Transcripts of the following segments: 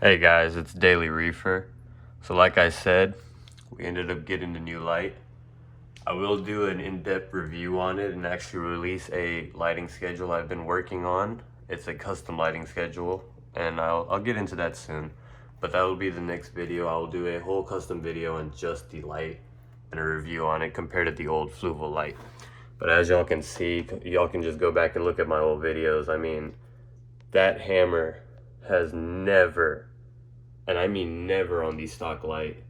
Hey guys, it's Daily Reefer. So like I said, we ended up getting the new light. I will do an in-depth review on it and actually release a lighting schedule I've been working on. It's a custom lighting schedule, and I'll get into that soon. But that will be the next video. I'll do a whole custom video on just the light and a review on it compared to the old Fluval light. But as y'all can see, y'all can just go back and look at my old videos. I mean, that hammer has never, and I mean never, on the stock light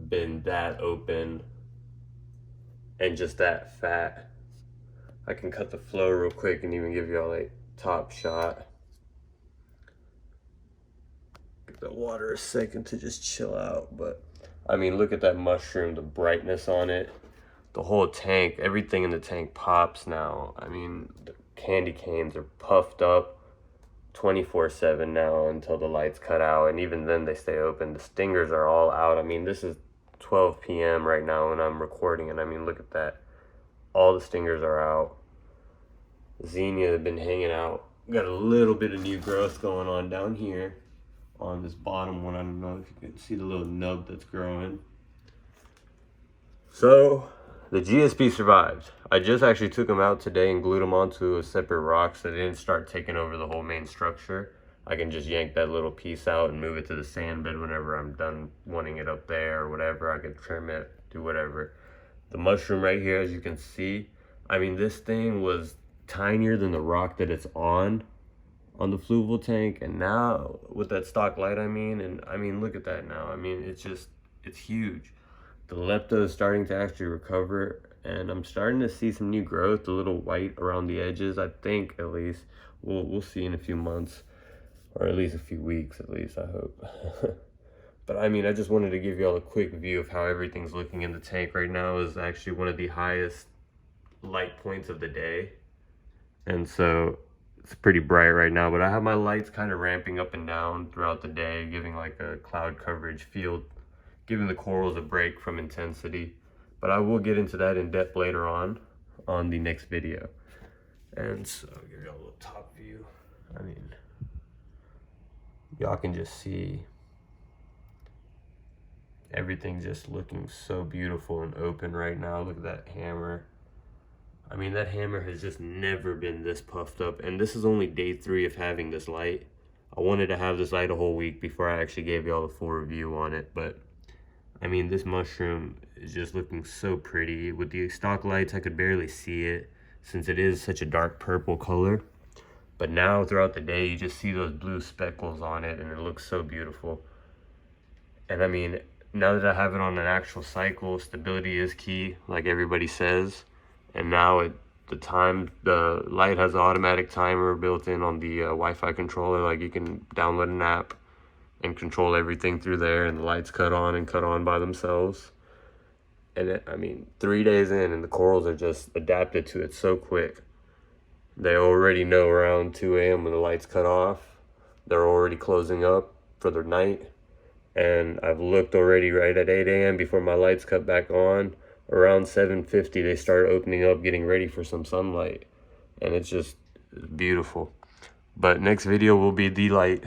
been that open and just that fat. I can cut the flow real quick and even give y'all a top shot. Give the water a second to just chill out, but I mean, look at that mushroom, the brightness on it, the whole tank, everything in the tank pops now. I mean, the candy canes are puffed up 24/7 now until the lights cut out, and even then they stay open. The stingers are all out. I mean, this is 12 p.m. right now when I'm recording, and I mean, look at that. All the stingers are out. Zinnia have been hanging out. Got a little bit of new growth going on down here on this bottom one. I don't know if you can see the little nub that's growing. So the GSP survived. I just actually took them out today and glued them onto a separate rock so they didn't start taking over the whole main structure. I can just yank that little piece out and move it to the sand bed whenever I'm done wanting it up there or whatever. I can trim it, do whatever. The mushroom right here, as you can see, I mean, this thing was tinier than the rock that it's on the Fluval tank, and now with that stock light, I mean, look at that now. I mean, it's huge. The lepta is starting to actually recover, and I'm starting to see some new growth, a little white around the edges. I think, at least, we'll see in a few months, or at least a few weeks, at least, I hope. But I mean, I just wanted to give you all a quick view of how everything's looking in the tank right now. Is actually one of the highest light points of the day, and so it's pretty bright right now, but I have my lights kind of ramping up and down throughout the day, giving like a cloud coverage field, giving the corals a break from intensity. But I will get into that in depth later on the next video. And so I'll give you a little top view. I mean, y'all can just see everything just looking so beautiful and open right now. Look at that hammer. I mean, that hammer has just never been this puffed up, and this is only day 3 of having this light. I wanted to have this light a whole week before I actually gave y'all the full review on it, but I mean, this mushroom is just looking so pretty. With the stock lights, I could barely see it since it is such a dark purple color. But now throughout the day, you just see those blue speckles on it, and it looks so beautiful. And I mean, now that I have it on an actual cycle, stability is key, like everybody says. And now the light has an automatic timer built in on the Wi-Fi controller. Like, you can download an app and control everything through there, and the lights cut on by themselves. And I mean, 3 days in, and the corals are just adapted to it so quick. They already know around 2 a.m. when the lights cut off, they're already closing up for the night. And I've looked already right at 8 a.m. before my lights cut back on. Around 7:50, they start opening up, getting ready for some sunlight. And it's just beautiful. But next video will be the light.